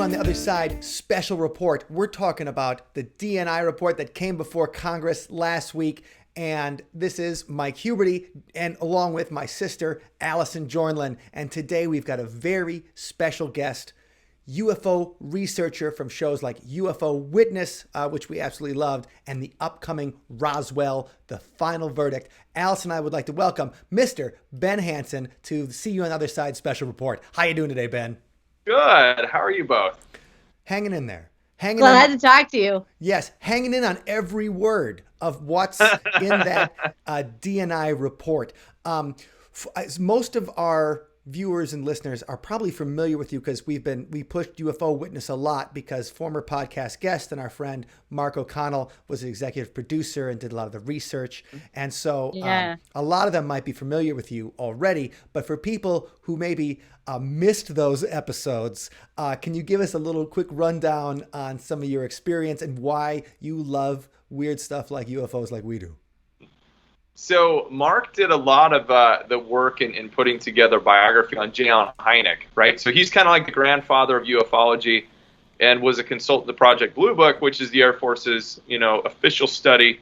on the Other Side special report. We're talking about the DNI report that came before Congress last week. And this is Mike Huberty, and along with my sister, Allison Jornlin. And today we've got a very special guest, UFO researcher from shows like UFO Witness, which we absolutely loved, and the upcoming Roswell, The Final Verdict. Allison and I would like to welcome Mr. Ben Hansen to the See You on the Other Side special report. How you doing today, Ben? Good. How are you both? Hanging in there. Glad to talk to you. Yes, hanging in on every word of what's in that DNI report. As most of our viewers and listeners are probably familiar with you because we pushed UFO Witness a lot because former podcast guest and our friend Mark O'Connell was an executive producer and did a lot of the research. And so a lot of them might be familiar with you already. But for people who maybe missed those episodes, can you give us a little quick rundown on some of your experience and why you love weird stuff like UFOs like we do? So Mark did a lot of the work in putting together a biography on J. Allen Hynek, right? So he's kind of like the grandfather of ufology and was a consultant to Project Blue Book, which is the Air Force's, official study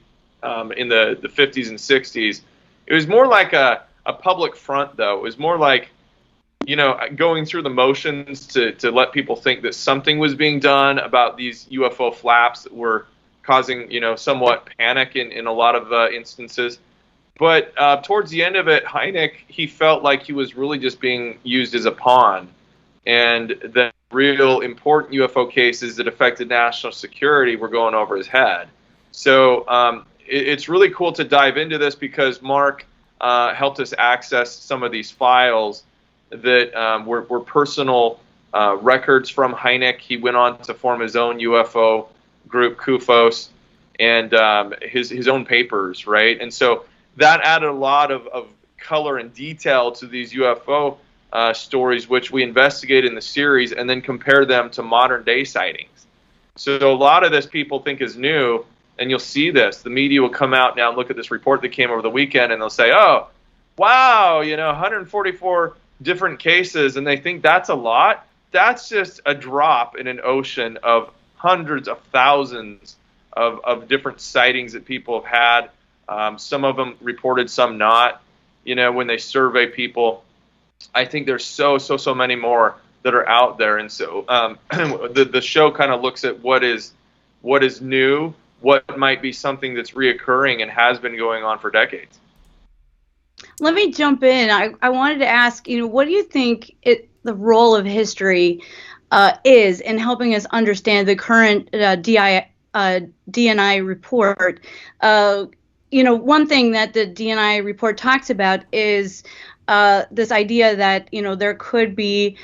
in the 50s and 60s. It was more like a public front, though. It was more like, going through the motions to let people think that something was being done about these UFO flaps that were causing, somewhat panic in a lot of instances. But towards the end of it, Hynek, he felt like he was really just being used as a pawn. And the real important UFO cases that affected national security were going over his head. So it's really cool to dive into this because Mark helped us access some of these files that were personal records from Hynek. He went on to form his own UFO group, CUFOS, and his own papers, right? And so that added a lot of color and detail to these UFO stories, which we investigate in the series and then compare them to modern day sightings. So a lot of this people think is new, and you'll see this. The media will come out now and look at this report that came over the weekend, and they'll say, oh, wow, 144 different cases, and they think that's a lot. That's just a drop in an ocean of hundreds of thousands of different sightings that people have had. Some of them reported, some not. When they survey people, I think there's so many more that are out there. And so the show kind of looks at what is new, what might be something that's reoccurring and has been going on for decades. Let me jump in. I wanted to ask, what do you think the role of history is in helping us understand the current DNI report? One thing that the DNI report talks about is this idea that, there could be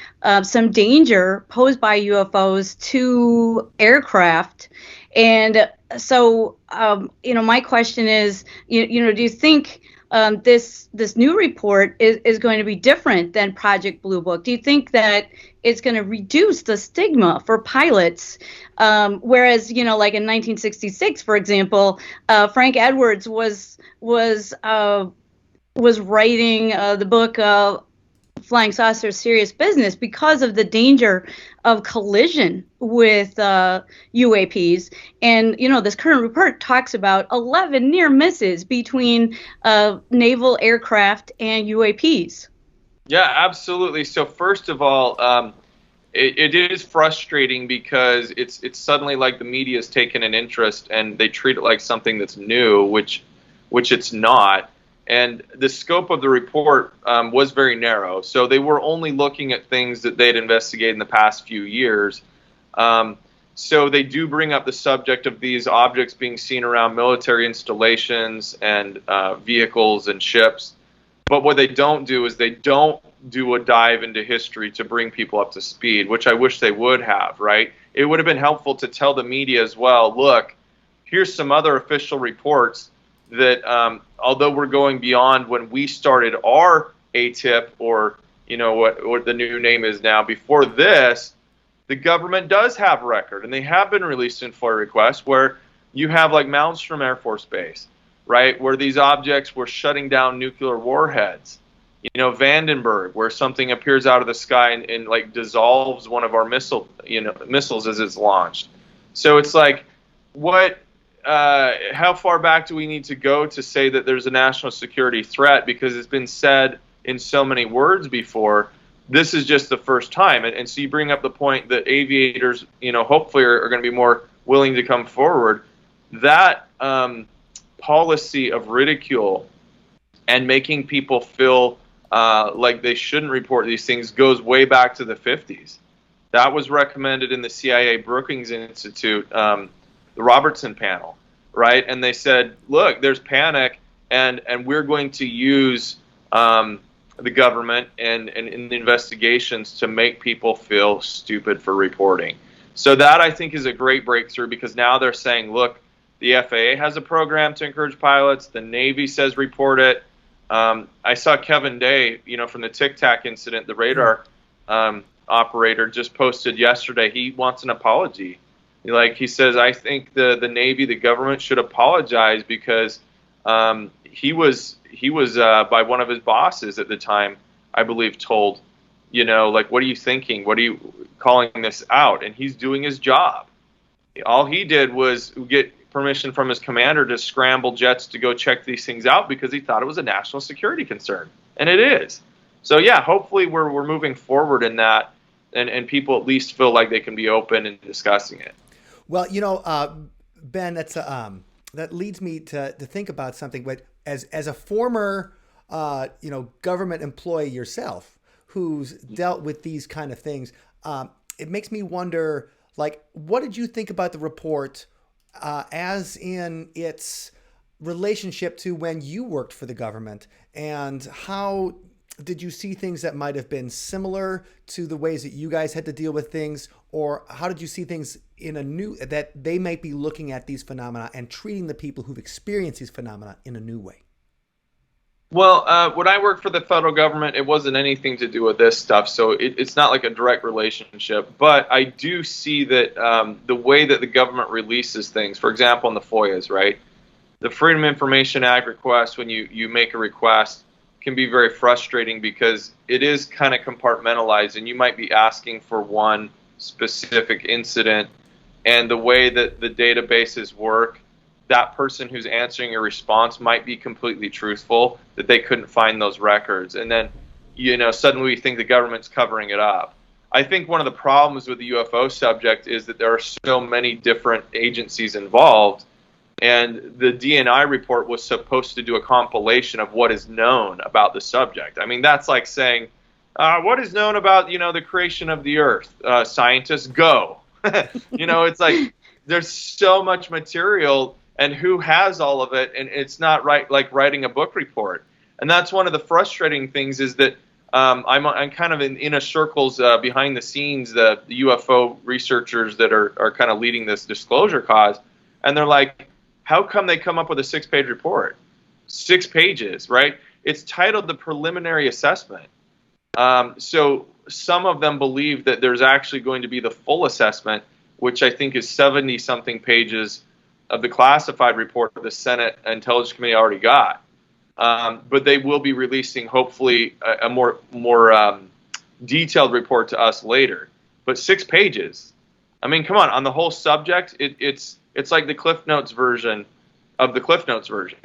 some danger posed by UFOs to aircraft. And so, my question is, do you think this new report is going to be different than Project Blue Book? Do you think that it's going to reduce the stigma for pilots? Whereas, like in 1966, for example, Frank Edwards was writing the book Flying Saucers Serious Business because of the danger of collision with UAPs. And, this current report talks about 11 near misses between naval aircraft and UAPs. Yeah, absolutely. So first of all, it is frustrating because it's suddenly like the media has taken an interest and they treat it like something that's new, which it's not. And the scope of the report was very narrow. So they were only looking at things that they'd investigated in the past few years. So they do bring up the subject of these objects being seen around military installations and vehicles and ships. But what they don't do is they don't do a dive into history to bring people up to speed, which I wish they would have, right? It would have been helpful to tell the media as well, look, here's some other official reports that although we're going beyond when we started our ATIP or, what the new name is now, before this, the government does have record, and they have been released in FOIA requests where you have like Malmstrom Air Force Base, right, where these objects were shutting down nuclear warheads. Vandenberg, where something appears out of the sky and like dissolves one of our missiles as it's launched. So it's like, how far back do we need to go to say that there's a national security threat? Because it's been said in so many words before. This is just the first time. And so you bring up the point that aviators, hopefully are going to be more willing to come forward. That policy of ridicule and making people feel like they shouldn't report these things goes way back to the 50s. That was recommended in the CIA Brookings Institute, the Robertson panel, right? And they said, look, there's panic, and we're going to use the government and in the investigations to make people feel stupid for reporting. So that, I think, is a great breakthrough, because now they're saying, look, the FAA has a program to encourage pilots. The Navy says report it. I saw Kevin Day, from the Tic Tac incident, the radar operator, just posted yesterday. He wants an apology. He says, I think the Navy, the government, should apologize, because he was by one of his bosses at the time, I believe, told, what are you thinking? What are you calling this out? And he's doing his job. All he did was get permission from his commander to scramble jets to go check these things out, because he thought it was a national security concern, and it is. So yeah, hopefully we're moving forward in that, and people at least feel like they can be open in discussing it. Well, Ben, that leads me to think about something. But as a former government employee yourself, who's dealt with these kind of things, it makes me wonder, what did you think about the report? As in its relationship to when you worked for the government, and how did you see things that might have been similar to the ways that you guys had to deal with things, or how did you see things that they might be looking at these phenomena and treating the people who've experienced these phenomena in a new way? Well, when I worked for the federal government, it wasn't anything to do with this stuff, so it's not like a direct relationship. But I do see that the way that the government releases things, for example, in the FOIAs, right? The Freedom of Information Act request, when you make a request, can be very frustrating, because it is kind of compartmentalized, and you might be asking for one specific incident, and the way that the databases work, that person who's answering your response might be completely truthful, that they couldn't find those records. And then, suddenly we think the government's covering it up. I think one of the problems with the UFO subject is that there are so many different agencies involved, and the DNI report was supposed to do a compilation of what is known about the subject. I mean, that's like saying, what is known about, the creation of the Earth? Scientists, go. It's like there's so much material, and who has all of it, and it's not like writing a book report. And that's one of the frustrating things, is that I'm kind of in inner circles behind the scenes, the UFO researchers that are kind of leading this disclosure cause, and they're like, how come they come up with a 6-page report? 6 pages, right? It's titled the preliminary assessment. So some of them believe that there's actually going to be the full assessment, which I think is 70-something pages of the classified report the Senate Intelligence Committee already got. But they will be releasing, hopefully, a more detailed report to us later. But 6 pages. I mean, come on the whole subject, it's like the Cliff Notes version of the Cliff Notes version.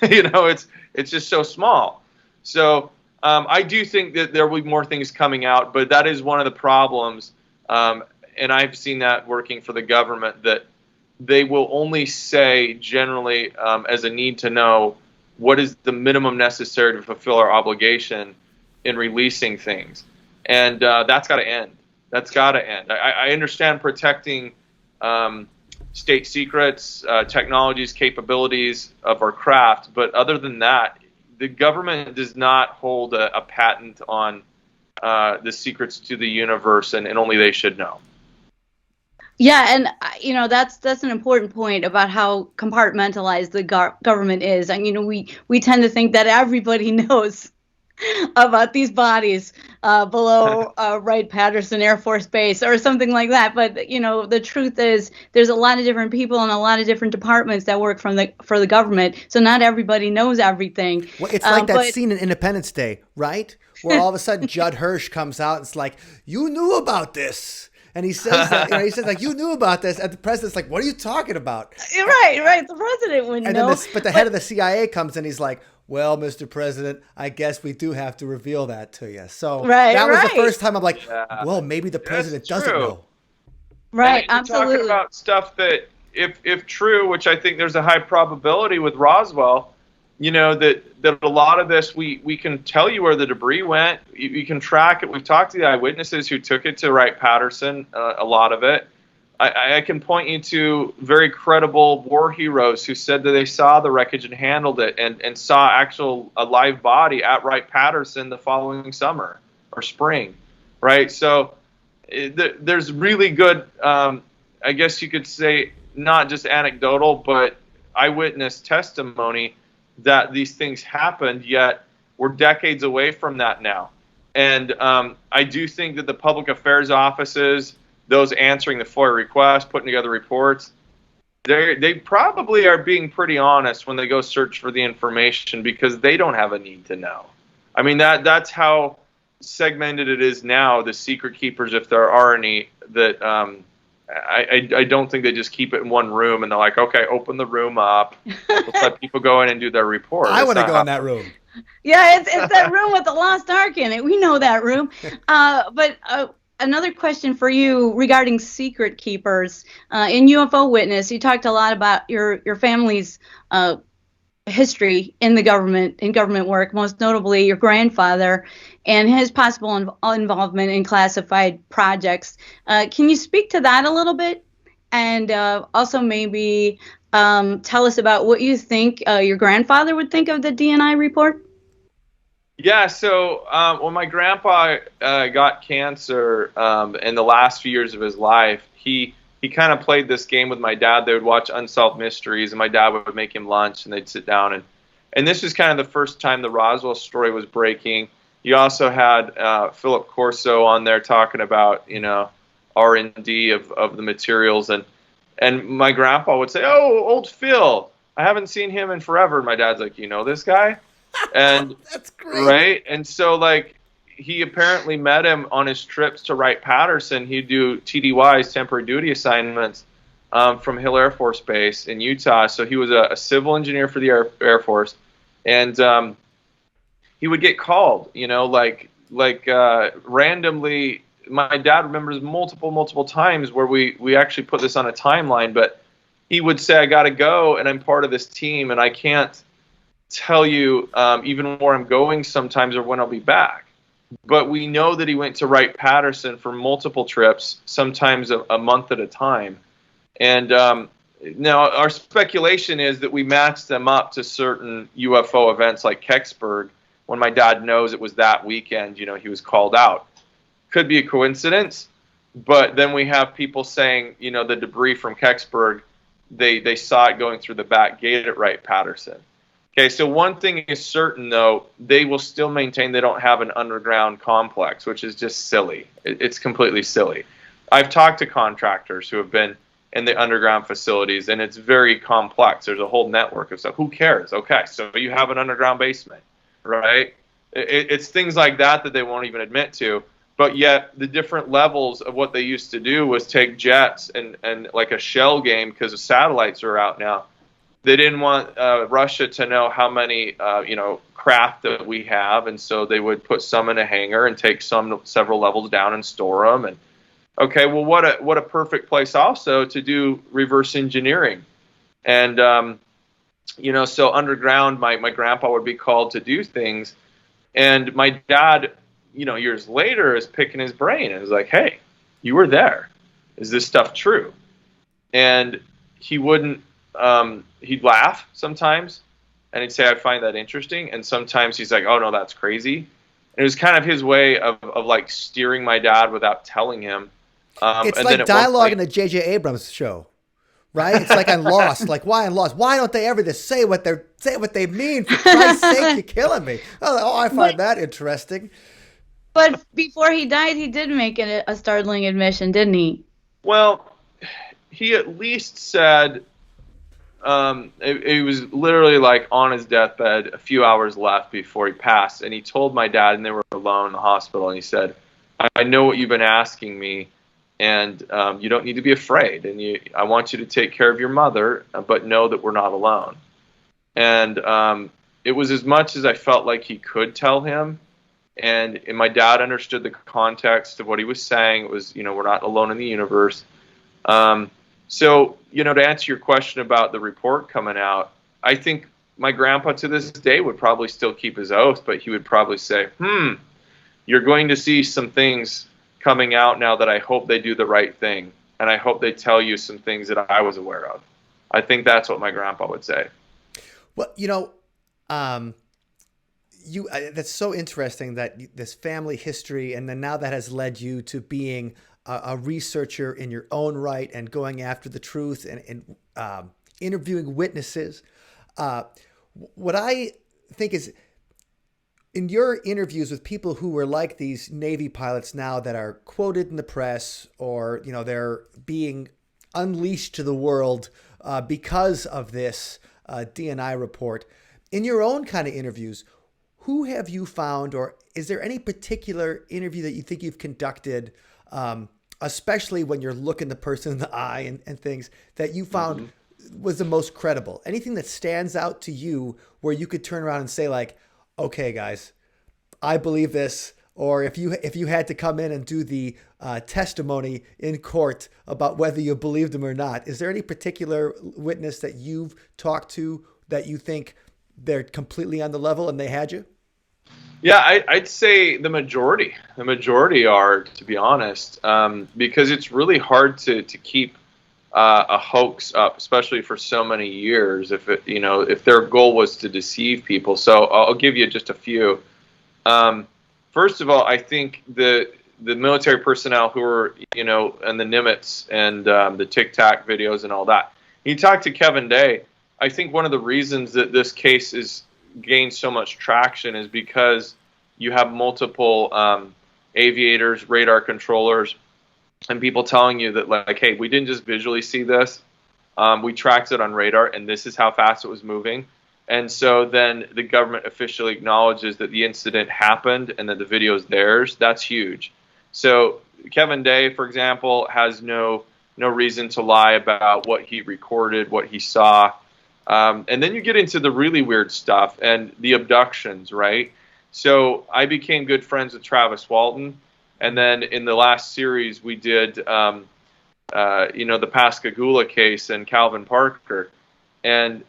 It's just so small. So I do think that there will be more things coming out, but that is one of the problems, and I've seen that working for the government, that they will only say generally as a need to know what is the minimum necessary to fulfill our obligation in releasing things. And that's got to end. That's got to end. I understand protecting state secrets, technologies, capabilities of our craft, but other than that, the government does not hold a patent on the secrets to the universe, and only they should know. Yeah, and that's an important point about how compartmentalized the government is. And we tend to think that everybody knows about these bodies below Wright-Patterson Air Force Base or something like that. But the truth is, there's a lot of different people and a lot of different departments that work for the government. So not everybody knows everything. Well, it's like that scene in Independence Day, right? Where all of a sudden Judd Hirsch comes out and it's like, "You knew about this." And he says that, he says like, "You knew about this," and the president's like, "What are you talking about?" Right. The president wouldn't know. But the head of the CIA comes in. He's like, "Well, Mr. President, I guess we do have to reveal that to you." So that was the first time I'm like, well, maybe the president doesn't know. Right, and absolutely. Talking about stuff that, if true, which I think there's a high probability with Roswell, that a lot of this, we can tell you where the debris went. You can track it. We've talked to the eyewitnesses who took it to Wright-Patterson, a lot of it. I can point you to very credible war heroes who said that they saw the wreckage and handled it and saw a live body at Wright-Patterson the following summer or spring, right? So there's really good, I guess you could say, not just anecdotal, but eyewitness testimony that these things happened, yet we're decades away from that now. And I do think that the public affairs offices, those answering the FOIA requests, putting together reports, they probably are being pretty honest when they go search for the information because they don't have a need to know. I mean, that's how segmented it is now, the secret keepers, if there are any, that I don't think they just keep it in one room and they're like, okay, open the room up. Let's let people go in and do their report. I want to go in that room. Yeah, it's that room with the lost ark in it. We know that room. But another question for you regarding secret keepers. In UFO Witness, you talked a lot about your family's history in government work, most notably your grandfather and his possible involvement in classified projects. Can you speak to that a little bit? And also maybe tell us about what you think your grandfather would think of the DNI report? Yeah, so when my grandpa got cancer in the last few years of his life, he kind of played this game with my dad. They would watch Unsolved Mysteries, and my dad would make him lunch, and they'd sit down. And this was kind of the first time the Roswell story was breaking. You also had Philip Corso on there talking about, R&D of the materials. And my grandpa would say, "Oh, old Phil, I haven't seen him in forever." And my dad's like, "You know this guy?" And that's great. Right? And so, he apparently met him on his trips to Wright-Patterson. He'd do TDYs, temporary duty assignments, from Hill Air Force Base in Utah. So he was a civil engineer for the Air Force. And he would get called, randomly. My dad remembers multiple times where we actually put this on a timeline, but he would say, "I got to go, and I'm part of this team, and I can't tell you even where I'm going sometimes or when I'll be back." But we know that he went to Wright-Patterson for multiple trips, sometimes a month at a time. And now our speculation is that we matched them up to certain UFO events like Kecksburg, when my dad knows it was that weekend, he was called out. Could be a coincidence, but then we have people saying, the debris from Kecksburg, they saw it going through the back gate at Wright-Patterson. Okay, so one thing is certain, though, they will still maintain they don't have an underground complex, which is just silly. It's completely silly. I've talked to contractors who have been in the underground facilities, and it's very complex. There's a whole network of stuff. Who cares? Okay, so you have an underground basement, right? It's things like that they won't even admit to. But yet the different levels of what they used to do was take jets and like a shell game, because the satellites are out now. They didn't want Russia to know how many craft that we have, and so they would put some in a hangar and take several levels down and store them. And okay, well, what a perfect place also to do reverse engineering. And so underground, my grandpa would be called to do things, and my dad, years later, is picking his brain and is like, "Hey, you were there. Is this stuff true?" And he wouldn't. He'd laugh sometimes, and he'd say, "I find that interesting." And sometimes he's like, "Oh no, that's crazy." And it was kind of his way of steering my dad without telling him. It's like dialogue in a J.J. Abrams show, right? It's like I'm lost. Like, why I'm lost? Why don't they ever just say what they mean? For Christ's sake, you're killing me. Oh, I find that interesting. But before he died, he did make a startling admission, didn't he? Well, he at least said it was literally like on his deathbed, a few hours left before he passed, and he told my dad, and they were alone in the hospital, and he said, I know what you've been asking me, and you don't need to be afraid, and I want you to take care of your mother, but know that we're not alone. And it was as much as I felt like he could tell him, and my dad understood the context of what he was saying. It was, we're not alone in the universe. So, to answer your question about the report coming out, I think my grandpa to this day would probably still keep his oath, but he would probably say, you're going to see some things coming out now that I hope they do the right thing. And I hope they tell you some things that I was aware of. I think that's what my grandpa would say. Well, that's so interesting that this family history, and then now that has led you to being a researcher in your own right and going after the truth and interviewing witnesses. What I think is, in your interviews with people who were like these Navy pilots now that are quoted in the press, or they're being unleashed to the world because of this DNI report, in your own kind of interviews, who have you found, or is there any particular interview that you think you've conducted, especially when you're looking the person in the eye and things, that you found was the most credible? Anything that stands out to you where you could turn around and say, like, okay, guys, I believe this. Or if you had to come in and do the testimony in court about whether you believed them or not, is there any particular witness that you've talked to that you think they're completely on the level and they had you? Yeah, I'd say the majority. The majority are, to be honest, because it's really hard to keep a hoax up, especially for so many years, if their goal was to deceive people. So I'll give you just a few. First of all, I think the military personnel who are, and the Nimitz and the Tic Tac videos and all that. You talk to Kevin Day. I think one of the reasons that this case is gained so much traction is because you have multiple aviators, radar controllers, and people telling you that, like, hey, we didn't just visually see this. We tracked it on radar, and this is how fast it was moving. And so then the government officially acknowledges that the incident happened and that the video is theirs. That's huge. So Kevin Day, for example, has no reason to lie about what he recorded, what he saw. And then you get into the really weird stuff and the abductions, right? So I became good friends with Travis Walton. And then in the last series, we did, the Pascagoula case and Calvin Parker. And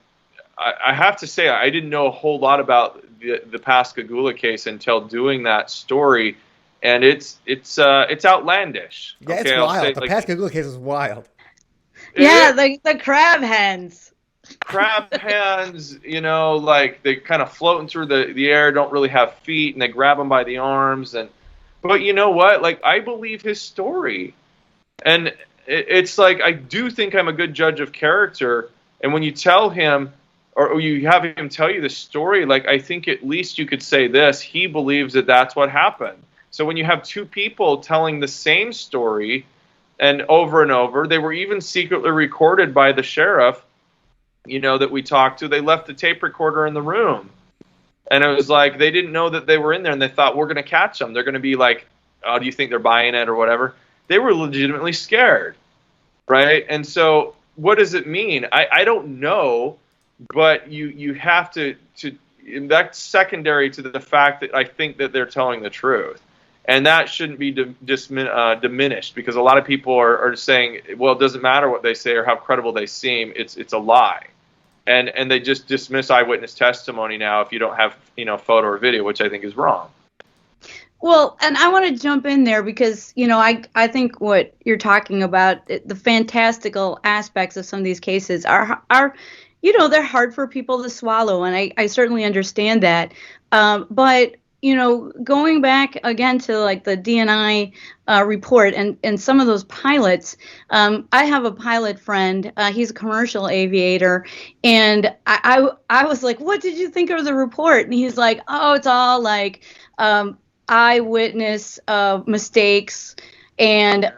I have to say, I didn't know a whole lot about the Pascagoula case until doing that story. And it's outlandish. Yeah, okay, it's wild. The Pascagoula case is wild. Yeah, the crab hands. Crab hands, they kind of floating through the air, don't really have feet, and they grab them by the arms. But you know what? Like, I believe his story. And it's like, I do think I'm a good judge of character. And when you tell him, or you have him tell you the story, like, I think at least you could say this: he believes that that's what happened. So when you have two people telling the same story and over, they were even secretly recorded by the sheriff, that we talked to. They left the tape recorder in the room. And it was like, they didn't know that they were in there, and they thought, we're going to catch them. They're going to be like, oh, do you think they're buying it or whatever? They were legitimately scared, right? And so what does it mean? I don't know, but you have to that's secondary to the fact that I think that they're telling the truth. And that shouldn't be diminished, because a lot of people are saying, well, it doesn't matter what they say or how credible they seem. It's a lie. And they just dismiss eyewitness testimony now if you don't have, photo or video, which I think is wrong. Well, and I want to jump in there because, I think what you're talking about, the fantastical aspects of some of these cases are they're hard for people to swallow. And I certainly understand that. But going back again to like the DNI report and some of those pilots, I have a pilot friend. He's a commercial aviator, and I was like, "What did you think of the report?" And he's like, "Oh, it's all like eyewitness mistakes and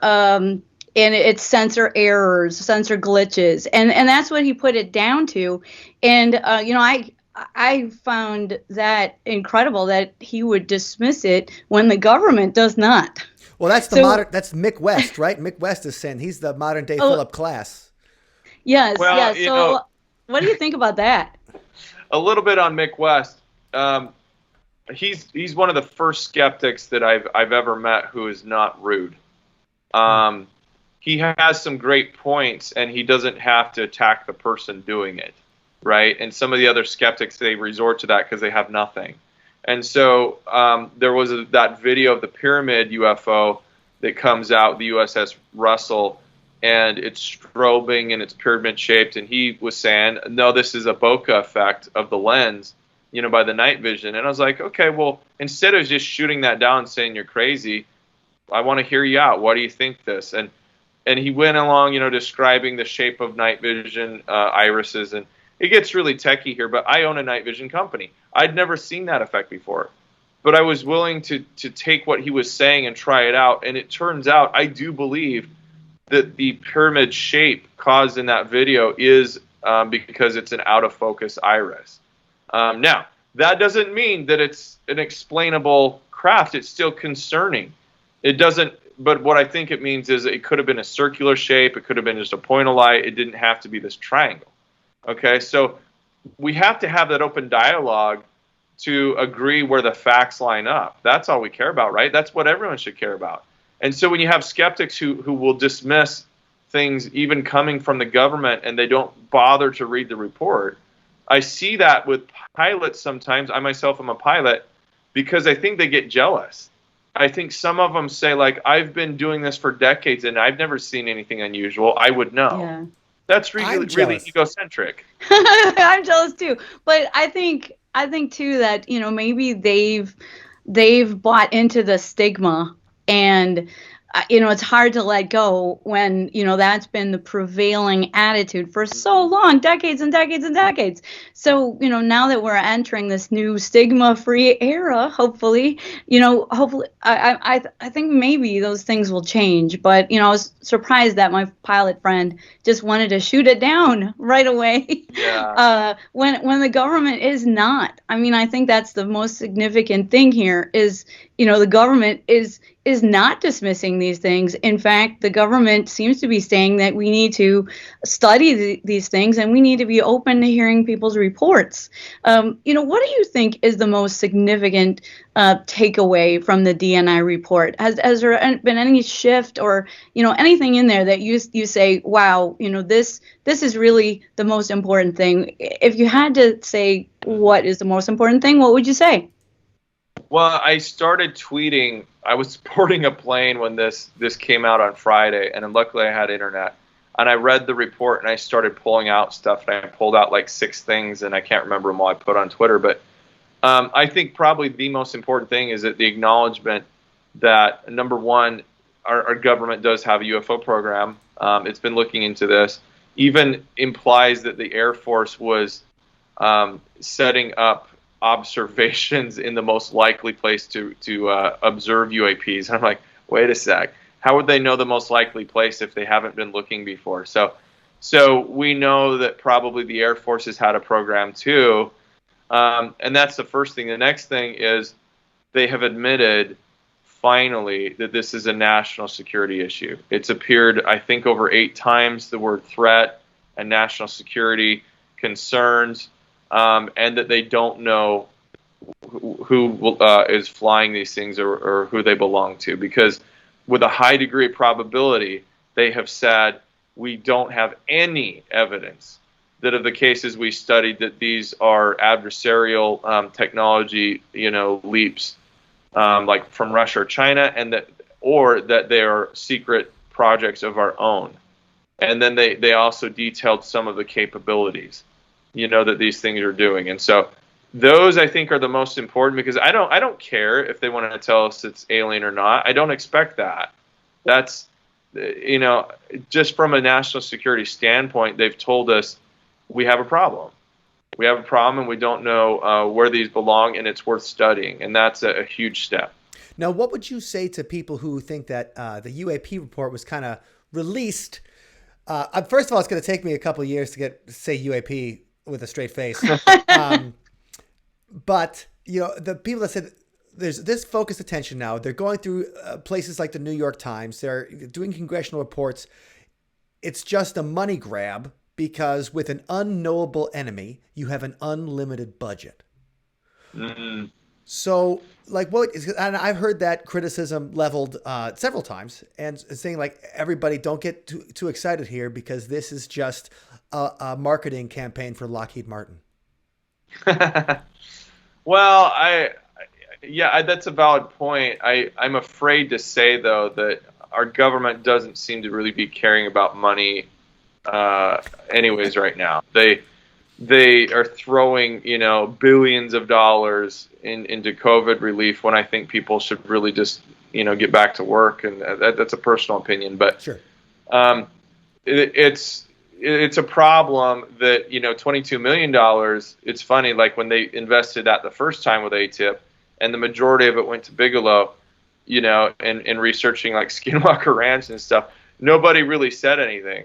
it's sensor errors, sensor glitches," and that's what he put it down to. And I found that incredible that he would dismiss it when the government does not. Well, that's that's Mick West, right? Mick West is saying he's the modern day Philip Klass. Yes, well, yes. So what do you think about that? A little bit on Mick West. He's one of the first skeptics that I've ever met who is not rude. He has some great points, and he doesn't have to attack the person doing it, right? And some of the other skeptics, they resort to that because they have nothing. And so there was that video of the pyramid UFO that comes out, the USS Russell, and it's strobing and it's pyramid shaped, and he was saying, no, this is a bokeh effect of the lens, by the night vision. And I was like, okay, well, instead of just shooting that down and saying you're crazy, I want to hear you out. What do you think this? And he went along, describing the shape of night vision irises, and it gets really techie here, but I own a night vision company. I'd never seen that effect before, but I was willing to take what he was saying and try it out, and it turns out I do believe that the pyramid shape caused in that video is because it's an out-of-focus iris. Now, that doesn't mean that it's an explainable craft. It's still concerning. It doesn't. But what I think it means is it could have been a circular shape. It could have been just a point of light. It didn't have to be this triangle. Okay, so we have to have that open dialogue to agree where the facts line up. That's all we care about, right? That's what everyone should care about. And so when you have skeptics who will dismiss things even coming from the government and they don't bother to read the report, I see that with pilots sometimes. I myself am a pilot because I think they get jealous. I think some of them say, like, I've been doing this for decades and I've never seen anything unusual. I would know. Yeah. That's really egocentric. I'm jealous too. But I think too that, maybe they've bought into the stigma, and it's hard to let go when, that's been the prevailing attitude for so long, decades and decades and decades. So, now that we're entering this new stigma-free era, hopefully, I think maybe those things will change. But, I was surprised that my pilot friend just wanted to shoot it down right away. Yeah. When the government is not. I mean, I think that's the most significant thing here is, the government is not dismissing these things. In fact, the government seems to be saying that we need to study these things and we need to be open to hearing people's reports. What do you think is the most significant takeaway from the DNI report? Has there been any shift or, anything in there that you say, wow, this is really the most important thing? If you had to say what is the most important thing, what would you say? Well, I started tweeting. I was boarding a plane when this came out on Friday, and luckily I had internet. And I read the report, and I started pulling out stuff, and I pulled out like 6 things, and I can't remember them all I put on Twitter. But I think probably the most important thing is that the acknowledgement that, number one, our government does have a UFO program. It's been looking into this. Even implies that the Air Force was setting up observations in the most likely place to observe UAPs. And I'm like, wait a sec. How would they know the most likely place if they haven't been looking before? So we know that probably the Air Force has had a program too. And that's the first thing. The next thing is they have admitted finally that this is a national security issue. It's appeared, I think, over 8 times, the word threat and national security concerns. And that they don't know who is flying these things or who they belong to. Because with a high degree of probability, they have said, we don't have any evidence that of the cases we studied that these are adversarial technology, leaps like from Russia or China, and that they are secret projects of our own. And then they also detailed some of the capabilities that these things are doing. And so those I think are the most important, because I don't care if they want to tell us it's alien or not. I don't expect that. That's, just from a national security standpoint, they've told us we have a problem. We have a problem, and we don't know where these belong, and it's worth studying, and that's a huge step. Now, what would you say to people who think that the UAP report was kind of released? First of all, it's going to take me a couple of years to say UAP with a straight face. But, the people that said there's this focused attention now, they're going through places like the New York Times, they're doing congressional reports. It's just a money grab, because with an unknowable enemy, you have an unlimited budget. Mm-hmm. So, and I've heard that criticism leveled several times, and saying everybody don't get too excited here, because this is just a marketing campaign for Lockheed Martin. Well, that's a valid point. I'm afraid to say, though, that our government doesn't seem to really be caring about money anyways right now. They are throwing, billions of dollars into COVID relief, when I think people should really just, get back to work. And that's a personal opinion, but sure. It's a problem that, $22 million, it's funny, like when they invested that the first time with ATIP, and the majority of it went to Bigelow, and researching like Skinwalker Ranch and stuff, nobody really said anything.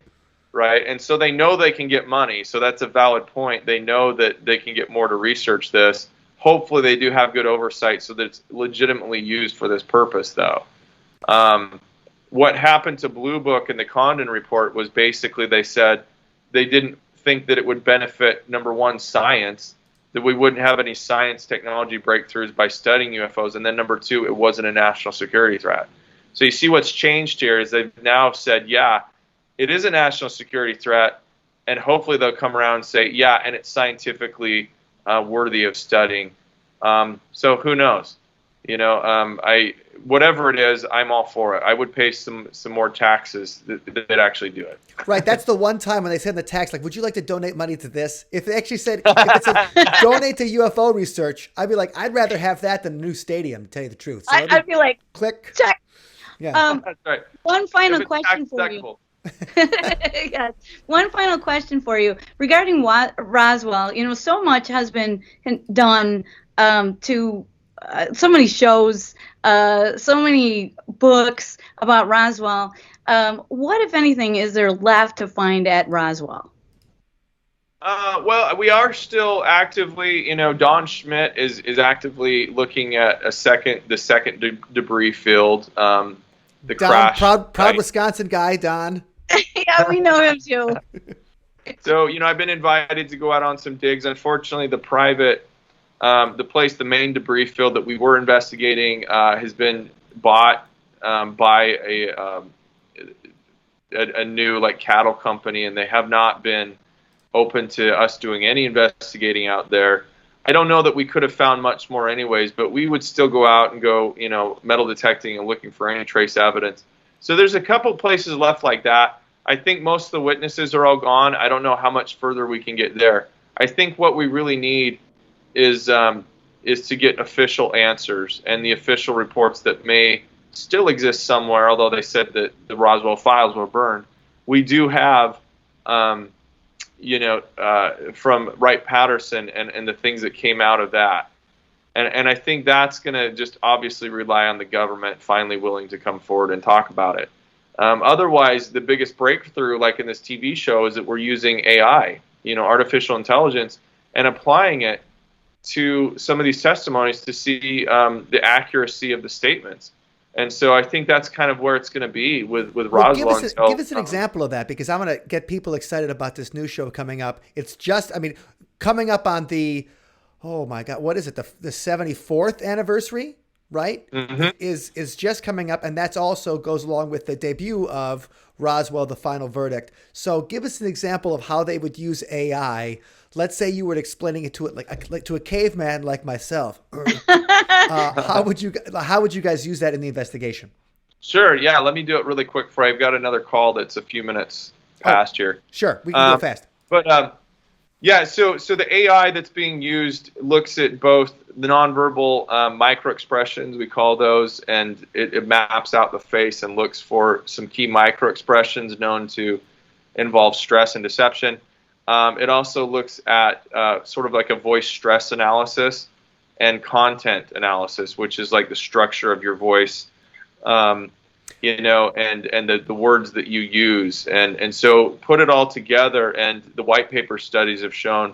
Right. And so they know they can get money. So that's a valid point. They know that they can get more to research this. Hopefully they do have good oversight so that it's legitimately used for this purpose, though. What happened to Blue Book and the Condon report was basically they said they didn't think that it would benefit, number one, science, that we wouldn't have any science technology breakthroughs by studying UFOs. And then number two, it wasn't a national security threat. So you see what's changed here is they've now said, yeah, it is a national security threat, and hopefully they'll come around and say, yeah, and it's scientifically worthy of studying. So who knows? Whatever it is, I'm all for it. I would pay some more taxes that actually do it. Right. That's the one time when they said in the tax, would you like to donate money to this? If they actually said, if it said donate to UFO research, I'd be like, I'd rather have that than a new stadium, to tell you the truth. So I'd be like, click. Check. Yeah. That's right. One final question for you. Yes. One final question for you regarding Roswell. So much has been done to so many shows, so many books about Roswell. What, if anything, is there left to find at Roswell? Well, we are still actively, Don Schmidt is actively looking at the second debris field, the Don, crash. proud Wisconsin guy, Don. Yeah, we know him too. So, I've been invited to go out on some digs. Unfortunately, the main debris field that we were investigating has been bought by a new cattle company, and they have not been open to us doing any investigating out there. I don't know that we could have found much more anyways, but we would still go out and go, metal detecting and looking for any trace evidence. So there's a couple places left like that. I think most of the witnesses are all gone. I don't know how much further we can get there. I think what we really need is to get official answers and the official reports that may still exist somewhere, although they said that the Roswell files were burned. We do have, from Wright-Patterson and the things that came out of that. And I think that's going to just obviously rely on the government finally willing to come forward and talk about it. Otherwise, the biggest breakthrough, like in this TV show, is that we're using AI, artificial intelligence, and applying it to some of these testimonies to see the accuracy of the statements. And so I think that's kind of where it's going to be with Roswell. Give us an example of that, because I want to get people excited about this new show coming up. It's just, coming up on the, oh my God, what is it? The 74th anniversary, right? Mm-hmm. Is just coming up. And that's also goes along with the debut of Roswell, the Final Verdict. So give us an example of how they would use AI. Let's say you were explaining it to to a caveman like myself. How would you guys use that in the investigation? Sure. Yeah. Let me do it really quick for I've got another call that's a few minutes past here. Sure. We can do it fast. But Yeah, so the AI that's being used looks at both the nonverbal micro expressions, we call those, and it maps out the face and looks for some key micro expressions known to involve stress and deception. It also looks at sort of like a voice stress analysis and content analysis, which is like the structure of your voice, you know, and the words that you use, and so put it all together, and the white paper studies have shown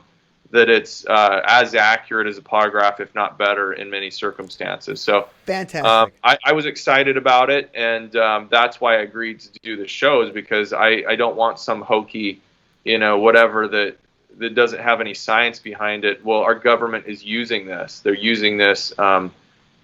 that it's as accurate as a polygraph, if not better, in many circumstances. So Fantastic. I was excited about it, and that's why I agreed to do the shows, because I don't want some hokey, you know, whatever that doesn't have any science behind it. Well, our government is using this. They're using this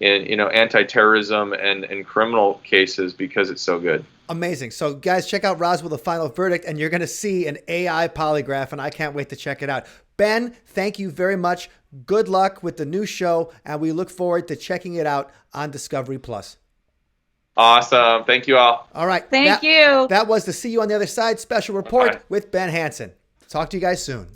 in, you know, anti-terrorism and criminal cases because it's so good. Amazing. So guys, check out Roswell, The Final Verdict, and you're going to see an AI polygraph, and I can't wait to check it out. Ben, thank you very much. Good luck with the new show, and we look forward to checking it out on Discovery Plus. Awesome. Thank you all. All right. Thank you. That was the See You on the Other Side special report with Ben Hansen. Talk to you guys soon.